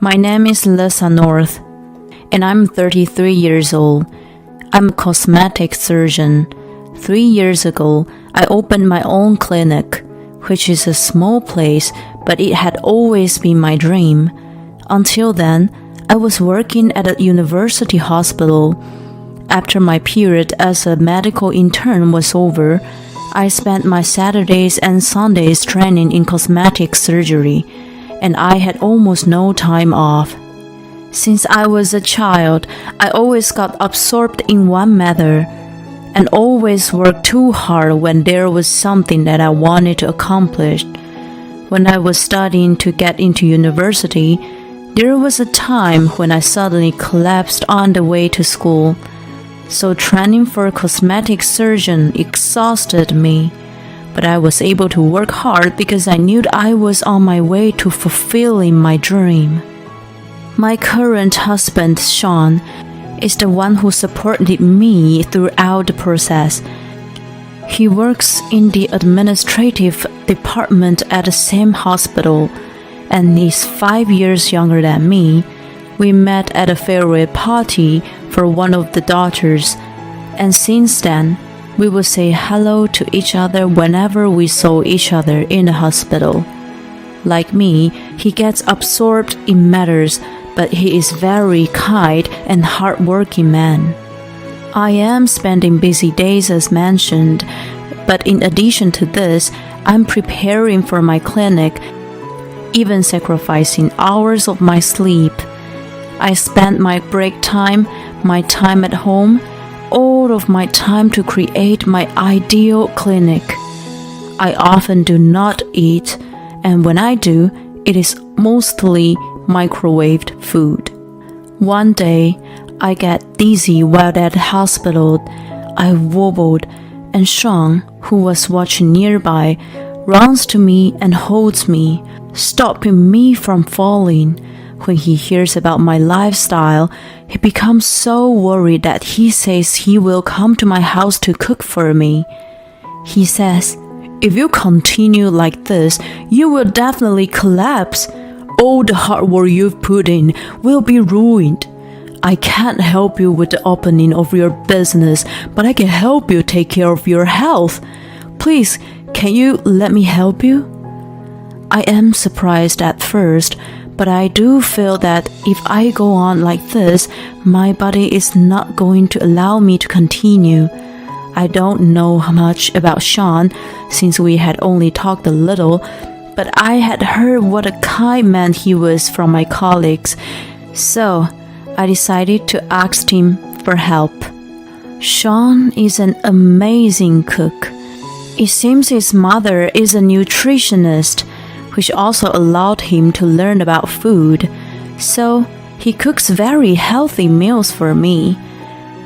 My name is Lisa North, and I'm 33 years old. I'm a cosmetic surgeon. 3 years ago, I opened my own clinic, which is a small place, but it had always been my dream. Until then, I was working at a university hospital. After my period as a medical intern was over, I spent my Saturdays and Sundays training in cosmetic surgery, and I had almost no time off. Since I was a child, I always got absorbed in one matter, and always worked too hard when there was something that I wanted to accomplish. When I was studying to get into university, there was a time when I suddenly collapsed on the way to school. So training for a cosmetic surgeon exhausted me, but I was able to work hard because I knew I was on my way to fulfilling my dream. My current husband, Sean, is the one who supported me throughout the process. He works in the administrative department at the same hospital, and he's 5 years younger than me. We met at a farewell party for one of the daughters, and since then, we would say hello to each other whenever we saw each other in the hospital. Like me, he gets absorbed in matters, but he is very kind and hardworking man. I am spending busy days as mentioned, but in addition to this, I'm preparing for my clinic, even sacrificing hours of my sleep. I spend my break time, my time at home, all of my time to create my ideal clinic. I often do not eat, and when I do, it is mostly microwaved food. One day, I get dizzy while at the hospital. I wobbled, and Sean, who was watching nearby, runs to me and holds me, stopping me from falling. When he hears about my lifestyle, he becomes so worried that he says he will come to my house to cook for me. He says, "If you continue like this, you will definitely collapse. All the hard work you've put in will be ruined. I can't help you with the opening of your business, but I can help you take care of your health. Please, can you let me help you?" I am surprised at first, but I do feel that if I go on like this, my body is not going to allow me to continue. I don't know much about Sean, since we had only talked a little, but I had heard what a kind man he was from my colleagues, so I decided to ask him for help. Sean is an amazing cook. It seems his mother is a nutritionist, which also allowed him to learn about food, so he cooks very healthy meals for me.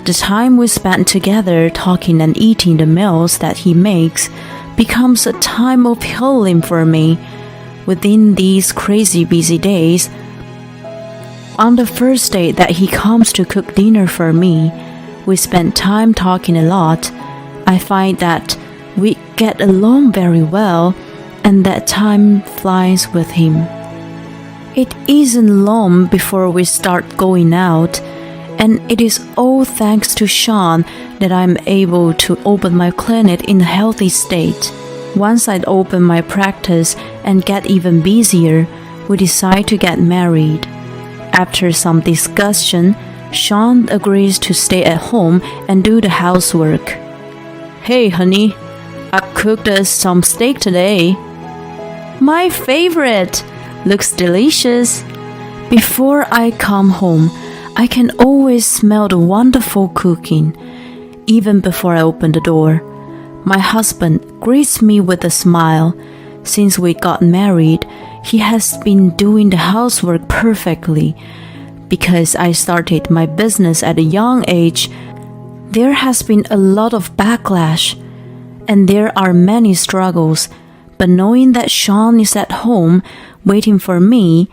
The time we spend together talking and eating the meals that he makes becomes a time of healing for me. Within these crazy busy days, on the first day that he comes to cook dinner for me, we spend time talking a lot. I find that we get along very well, and that time flies with him. It isn't long before we start going out, and it is all thanks to Sean that I'm able to open my clinic in a healthy state. Once I open my practice and get even busier, we decide to get married. After some discussion, Sean agrees to stay at home and do the housework. "Hey, honey, I cooked us some steak today." "My favorite! Looks delicious." Before I come home, I can always smell the wonderful cooking, even before I open the door. My husband greets me with a smile. Since we got married, he has been doing the housework perfectly. Because I started my business at a young age, there has been a lot of backlash, and there are many struggles. But knowing that Sean is at home waiting for me,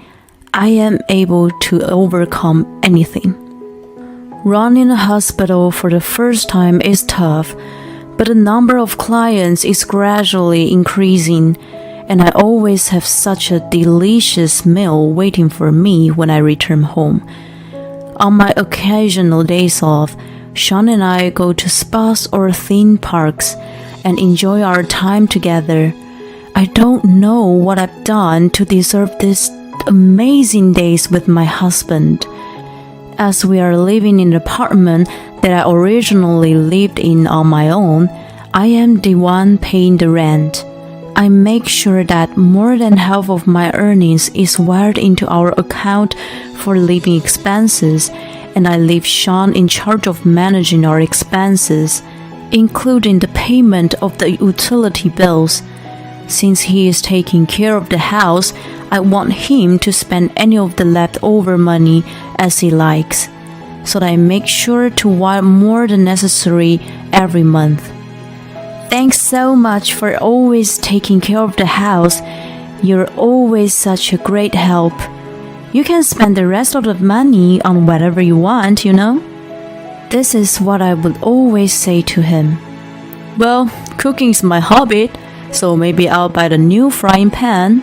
I am able to overcome anything. Running a hospital for the first time is tough, but the number of clients is gradually increasing, and I always have such a delicious meal waiting for me when I return home. On my occasional days off, Sean and I go to spas or theme parks and enjoy our time together. I don't know what I've done to deserve these amazing days with my husband. As we are living in an apartment that I originally lived in on my own, I am the one paying the rent. I make sure that more than half of my earnings is wired into our account for living expenses, and I leave Sean in charge of managing our expenses, including the payment of the utility bills. Since he is taking care of the house, I want him to spend any of the leftover money as he likes, so that I make sure to wire more than necessary every month. Thanks so much for always taking care of the house. You're always such a great help. You can spend the rest of the money on whatever you want, you know? This is what I would always say to him. Well, cooking is my hobby, so maybe I'll buy the new frying pan,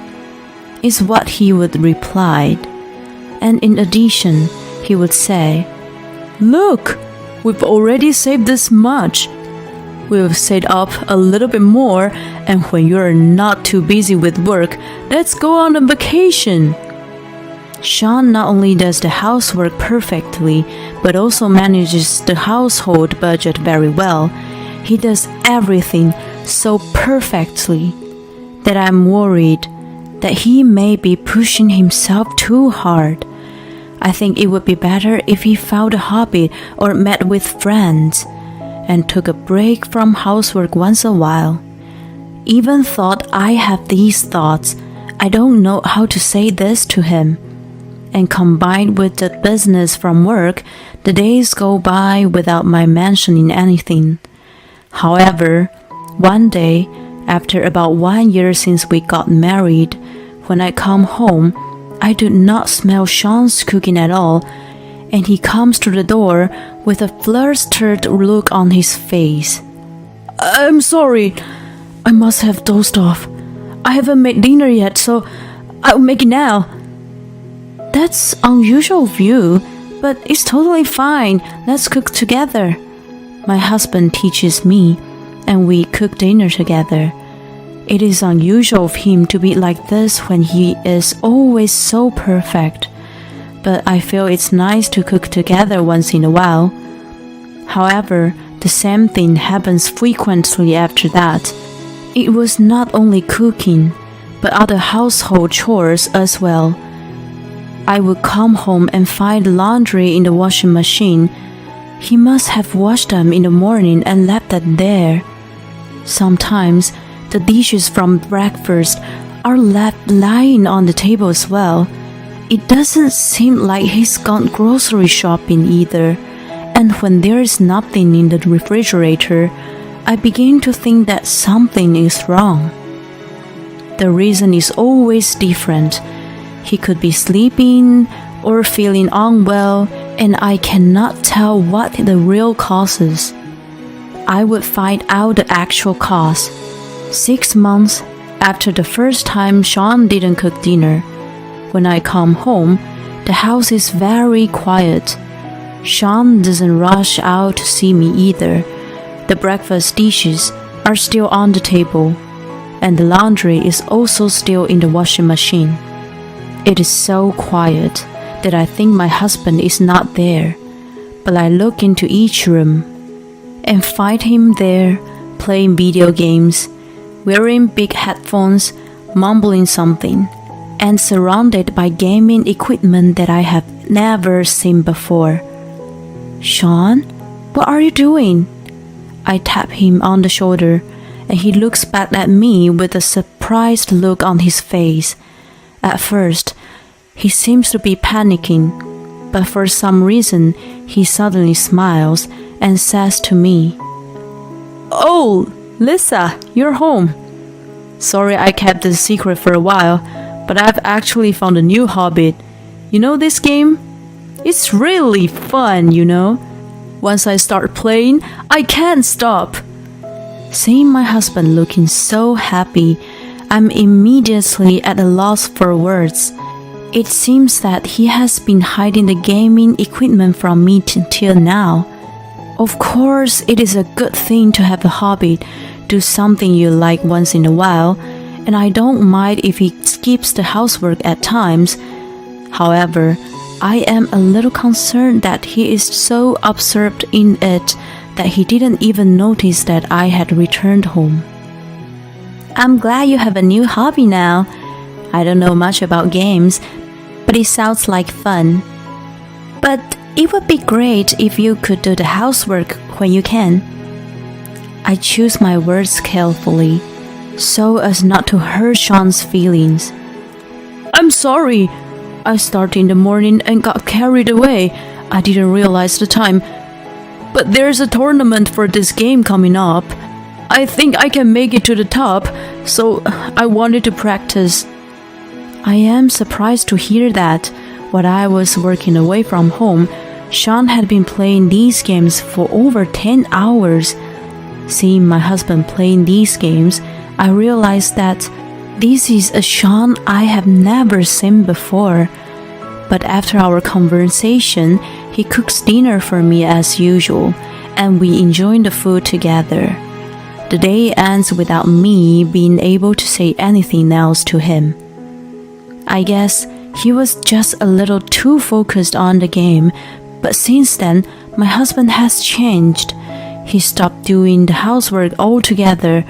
is what he would reply. And in addition, he would say, Look, we've already saved this much. We've saved up a little bit more, and when you're not too busy with work, let's go on a vacation. Sean not only does the housework perfectly, but also manages the household budget very well. He does everything so perfectly that I'm worried that he may be pushing himself too hard. I think it would be better if he found a hobby or met with friends and took a break from housework once a while. Even thought I have these thoughts, I don't know how to say this to him. And combined with the business from work, the days go by without my mentioning anything. However, one day, after about 1 year since we got married, when I come home, I do not smell Sean's cooking at all, and he comes to the door with a flustered look on his face. I'm sorry, I must have dozed off. I haven't made dinner yet, so I'll make it now. That's unusual of you, but it's totally fine. Let's cook together. My husband teaches me, and we cook dinner together. It is unusual of him to be like this when he is always so perfect, but I feel it's nice to cook together once in a while. However, the same thing happens frequently after that. It was not only cooking, but other household chores as well. I would come home and find laundry in the washing machine. He must have washed them in the morning and left that there. Sometimes, the dishes from breakfast are left lying on the table as well. It doesn't seem like he's gone grocery shopping either, and when there is nothing in the refrigerator, I begin to think that something is wrong. The reason is always different. He could be sleeping or feeling unwell, and I cannot tell what the real cause is. I would find out the actual cause 6 months after the first time Sean didn't cook dinner. When I come home, the house is very quiet. Sean doesn't rush out to see me either. The breakfast dishes are still on the table, and the laundry is also still in the washing machine. It is so quiet that I think my husband is not there, but I look into each room and find him there playing video games, wearing big headphones, mumbling something, and surrounded by gaming equipment that I have never seen before. Sean, what are you doing? I tap him on the shoulder, and he looks back at me with a surprised look on his face. At first, he seems to be panicking, but for some reason, he suddenly smiles and says to me, Oh, Lisa, you're home. Sorry I kept this secret for a while, but I've actually found a new hobby. You know this game? It's really fun, you know. Once I start playing, I can't stop. Seeing my husband looking so happy, I'm immediately at a loss for words. It seems that he has been hiding the gaming equipment from me till now. Of course, it is a good thing to have a hobby, do something you like once in a while, and I don't mind if he skips the housework at times. However, I am a little concerned that he is so absorbed in it that he didn't even notice that I had returned home. I'm glad you have a new hobby now. I don't know much about games, but it sounds like fun. But it would be great if you could do the housework when you can. I choose my words carefully, so as not to hurt Sean's feelings. I'm sorry. I started in the morning and got carried away. I didn't realize the time. But there's a tournament for this game coming up. I think I can make it to the top, so I wanted to practice. I am surprised to hear that. While I was working away from home, Sean had been playing these games for over 10 hours. Seeing my husband playing these games, I realized that this is a Sean I have never seen before. But after our conversation, he cooks dinner for me as usual, and we enjoy the food together. The day ends without me being able to say anything else to him. I guess he was just a little too focused on the game, but since then, my husband has changed. He stopped doing the housework altogether.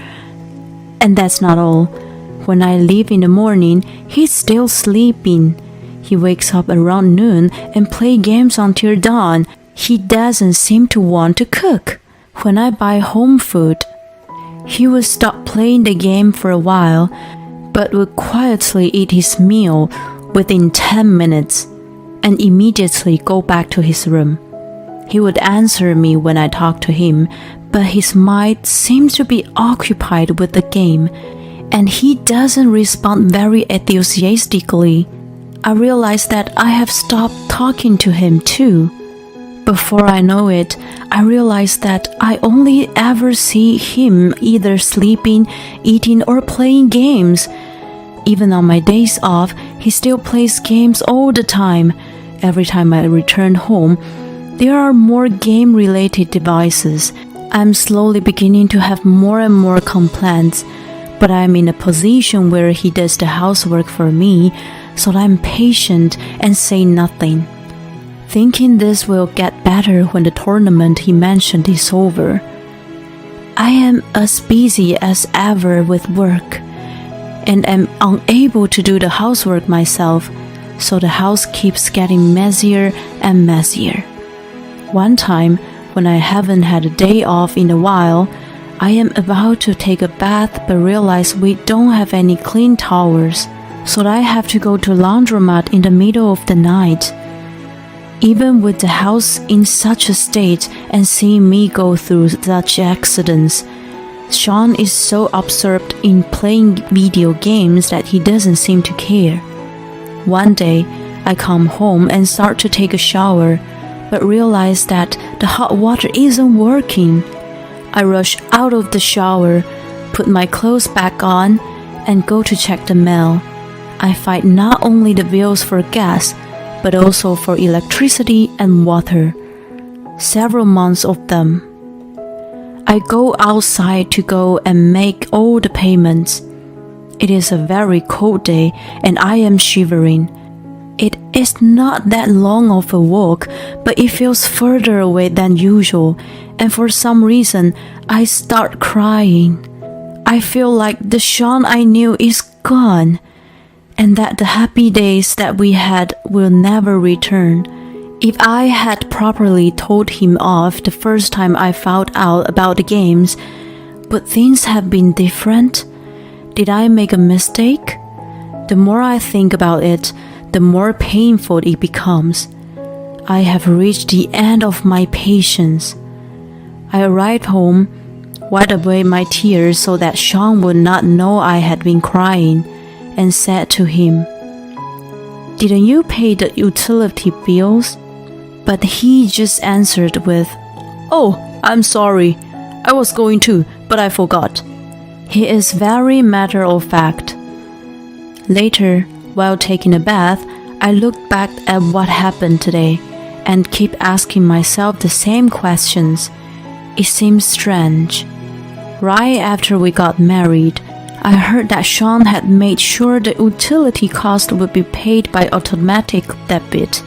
And that's not all. When I leave in the morning, he's still sleeping. He wakes up around noon and plays games until dawn. He doesn't seem to want to cook. When I buy home food, he will stop playing the game for a while, but will quietly eat his meal within 10 minutes and immediately go back to his room. He would answer me when I talk to him, but his mind seems to be occupied with the game, and he doesn't respond very enthusiastically. I realize that I have stopped talking to him too. Before I know it, I realize that I only ever see him either sleeping, eating, or playing games. Even on my days off, he still plays games all the time. Every time I return home, there are more game-related devices. I'm slowly beginning to have more and more complaints, but I'm in a position where he does the housework for me, so I'm patient and say nothing, thinking this will get better when the tournament he mentioned is over. I am as busy as ever with work, and am unable to do the housework myself, so the house keeps getting messier and messier. One time, when I haven't had a day off in a while, I am about to take a bath but realize we don't have any clean towels, so I have to go to laundromat in the middle of the night. Even with the house in such a state and seeing me go through such accidents, Sean is so absorbed in playing video games that he doesn't seem to care. One day, I come home and start to take a shower, but realize that the hot water isn't working. I rush out of the shower, put my clothes back on, and go to check the mail. I find not only the bills for gas, but also for electricity and water. Several months of them. I go outside to go and make all the payments. It is a very cold day and I am shivering. It is not that long of a walk, but it feels further away than usual, and for some reason, I start crying. I feel like the Sean I knew is gone, and that the happy days that we had will never return. If I had properly told him off the first time I found out about the games, but things have been different. Did I make a mistake? The more I think about it, the more painful it becomes. I have reached the end of my patience. I arrived home, wiped away my tears so that Sean would not know I had been crying, and said to him, "Didn't you pay the utility bills?" But he just answered with, "Oh, I'm sorry. I was going to, but I forgot." He is very matter of fact. Later, while taking a bath, I looked back at what happened today and keep asking myself the same questions. It seems strange. Right after we got married, I heard that Sean had made sure the utility cost would be paid by automatic debit,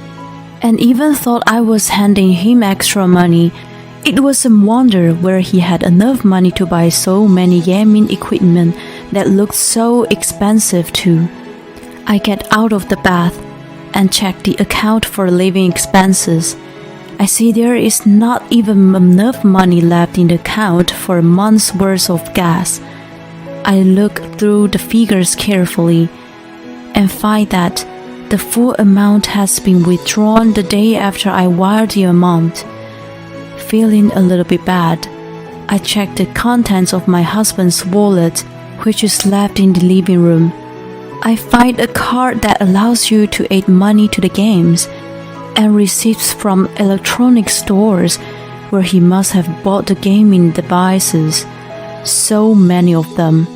and even thought I was handing him extra money. It was a wonder where he had enough money to buy so many gaming equipment that looked so expensive too. I get out of the bath and check the account for living expenses. I see there is not even enough money left in the account for a month's worth of gas. I look through the figures carefully and find that the full amount has been withdrawn the day after I wired the amount. Feeling a little bit bad, I check the contents of my husband's wallet, which is left in the living room. I find a card that allows you to add money to the games, and receipts from electronic stores where he must have bought the gaming devices. So many of them.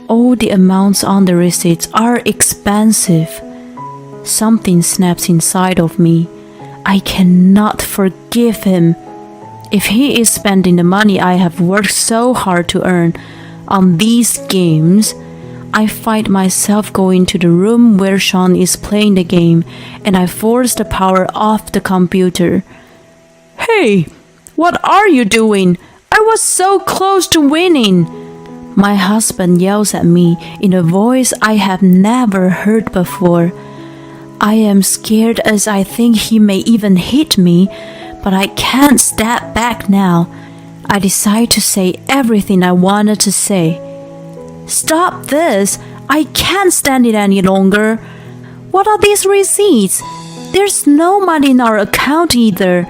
All the amounts on the receipts are expensive. Something snaps inside of me. I cannot forgive him. If he is spending the money I have worked so hard to earn on these games, I find myself going to the room where Sean is playing the game, and I force the power off the computer. "Hey, what are you doing? I was so close to winning!" My husband yells at me in a voice I have never heard before. I am scared as I think he may even hit me, but I can't step back now. I decide to say everything I wanted to say. "Stop this! I can't stand it any longer. What are these receipts? There's no money in our account either.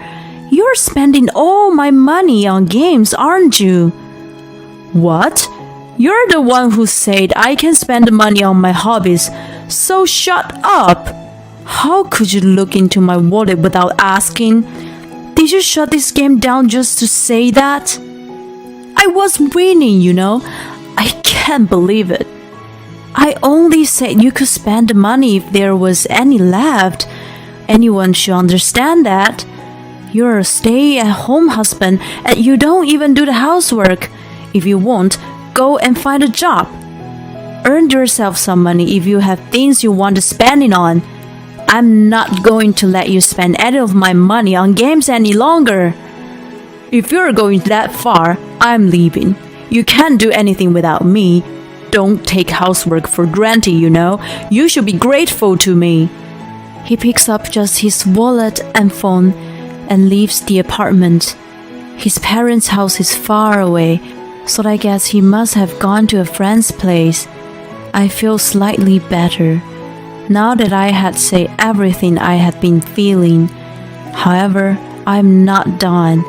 You're spending all my money on games, aren't you?" "What? You're the one who said I can spend money on my hobbies, so shut up. How could you look into my wallet without asking? Did you shut this game down just to say that?" "I was winning, you know. I can't believe it. I only said you could spend the money if there was any left. Anyone should understand that. You're a stay-at-home husband and you don't even do the housework. If you want, go and find a job. Earn yourself some money if you have things you want to spend it on. I'm not going to let you spend any of my money on games any longer. If you're going that far, I'm leaving. You can't do anything without me. Don't take housework for granted, you know. You should be grateful to me." He picks up just his wallet and phone and leaves the apartment. His parents' house is far away, so I guess he must have gone to a friend's place. I feel slightly better now that I had said everything I had been feeling. However, I'm not done.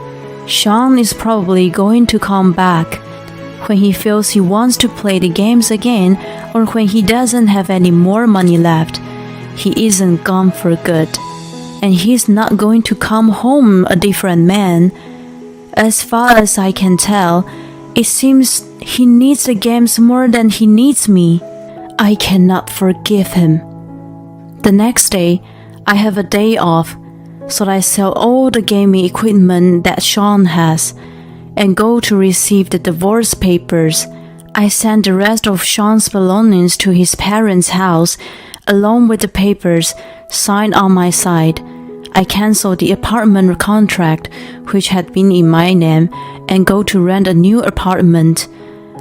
Sean is probably going to come back when he feels he wants to play the games again, or when he doesn't have any more money left. He isn't gone for good, and he's not going to come home a different man. As far as I can tell, it seems he needs the games more than he needs me. I cannot forgive him. The next day, I have a day off, so I sell all the gaming equipment that Sean has and go to receive the divorce papers. I send the rest of Sean's belongings to his parents' house, along with the papers signed on my side. I cancel the apartment contract, which had been in my name, and go to rent a new apartment.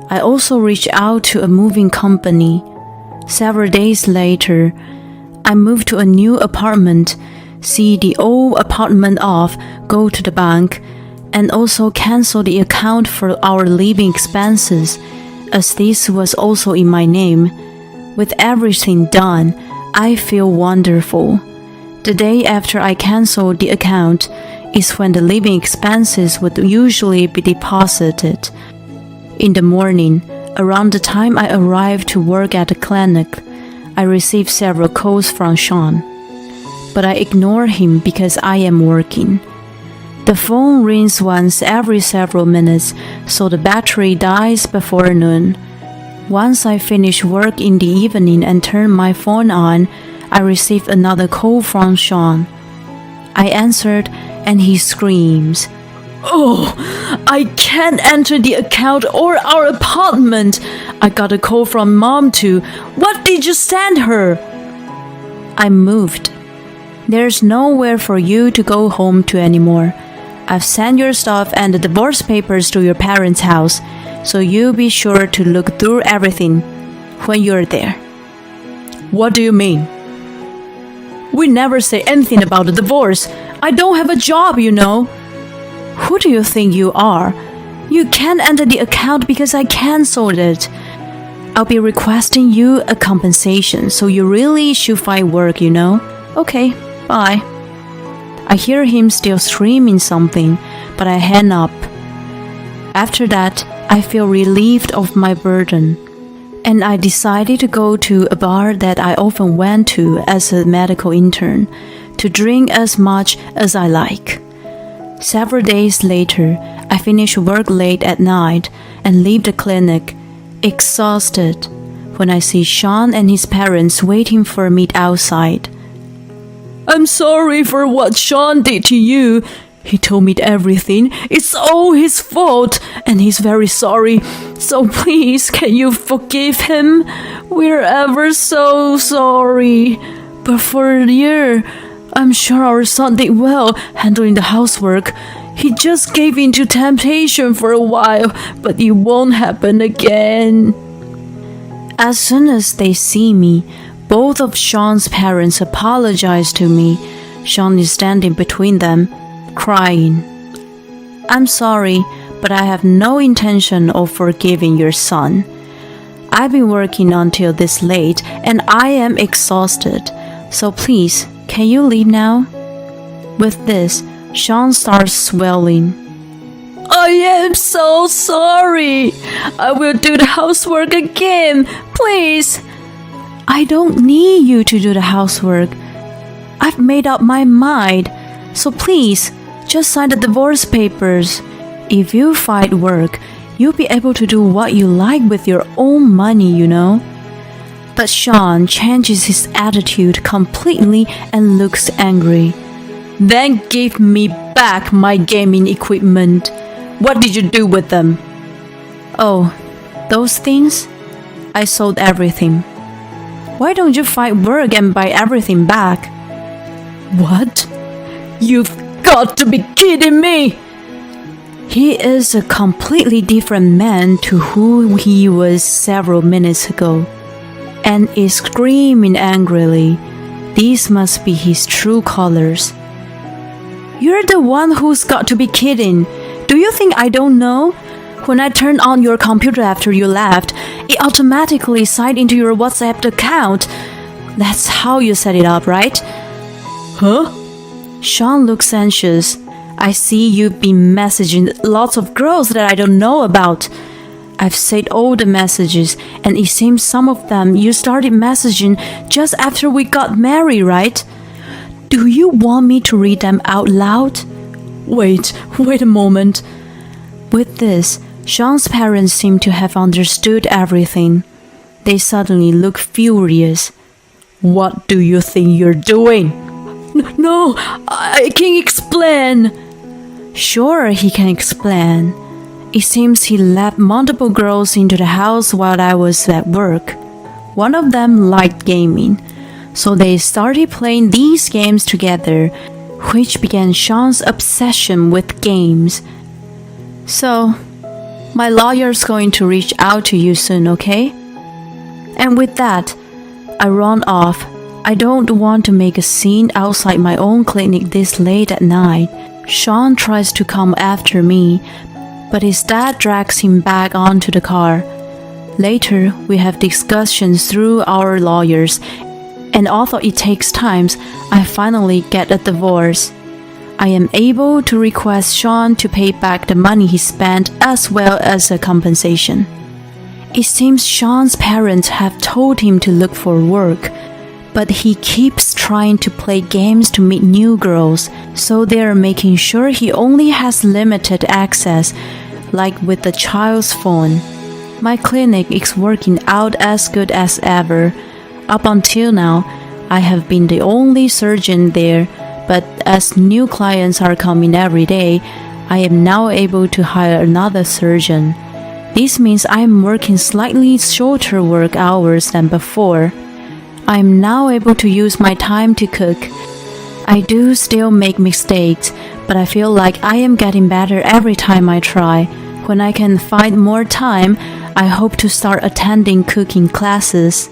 I also reach out to a moving company. Several days later, I move to a new apartment, see the old apartment off, go to the bank, and also cancel the account for our living expenses, as this was also in my name. With everything done, I feel wonderful. The day after I cancel the account is when the living expenses would usually be deposited. In the morning, around the time I arrive to work at the clinic, I receive several calls from Sean, but I ignore him because I am working. The phone rings once every several minutes, so the battery dies before noon. Once I finish work in the evening and turn my phone on, I receive another call from Sean. I answered and he screams, "Oh, I can't enter the account or our apartment. I got a call from Mom too. What did you send her?" I moved. There's nowhere for you to go home to anymore. I've sent your stuff and the divorce papers to your parents' house, so you be sure to look through everything when you're there. What do you mean? We never say anything about the divorce. I don't have a job, you know. Who do you think you are? You can't enter the account because I canceled it. I'll be requesting you a compensation, so you really should find work, you know. Okay, bye. I hear him still screaming something, but I hang up. After that, I feel relieved of my burden, and I decided to go to a bar that I often went to as a medical intern, to drink as much as I like. Several days later, I finish work late at night and leave the clinic, exhausted, when I see Sean and his parents waiting for me outside. I'm sorry for what Sean did to you. He told me everything. It's all his fault, and he's very sorry. So please, can you forgive him? We're ever so sorry. But for a year, I'm sure our son did well handling the housework. He just gave in to temptation for a while, but it won't happen again. As soon as they see me, both of Sean's parents apologize to me. Sean is standing between them, crying. I'm sorry, but I have no intention of forgiving your son. I've been working until this late and I am exhausted. So please, can you leave now? With this, Sean starts swelling. I am so sorry. I will do the housework again, please. I don't need you to do the housework. I've made up my mind. So please, just sign the divorce papers. If you find work, you'll be able to do what you like with your own money, you know. But Sean changes his attitude completely and looks angry. Then give me back my gaming equipment. What did you do with them? Oh, those things? I sold everything. Why don't you find work and buy everything back? What? You've got to be kidding me! He is a completely different man to who he was several minutes ago, and is screaming angrily. These must be his true colors. You're the one who's got to be kidding. Do you think I don't know? When I turned on your computer after you left, it automatically signed into your WhatsApp account. That's how you set it up, right? Huh? Sean looks anxious. I see you've been messaging lots of girls that I don't know about. I've saved all the messages, and it seems some of them you started messaging just after we got married, right? Do you want me to read them out loud? Wait a moment. With this, Sean's parents seem to have understood everything. They suddenly look furious. What do you think you're doing? No, I can explain. Sure, he can explain. It seems he let multiple girls into the house while I was at work. One of them liked gaming, so they started playing these games together, which began Sean's obsession with games. So, my lawyer's going to reach out to you soon, okay? And with that, I run off. I don't want to make a scene outside my own clinic this late at night. Sean tries to come after me, but his dad drags him back onto the car. Later, we have discussions through our lawyers, and although it takes time, I finally get a divorce. I am able to request Sean to pay back the money he spent as well as a compensation. It seems Sean's parents have told him to look for work, but he keeps trying to play games to meet new girls, so they are making sure he only has limited access, like with the child's phone. My clinic is working out as good as ever. Up until now, I have been the only surgeon there, but as new clients are coming every day, I am now able to hire another surgeon. This means I am working slightly shorter work hours than before. I am now able to use my time to cook. I do still make mistakes, but I feel like I am getting better every time I try. When I can find more time, I hope to start attending cooking classes.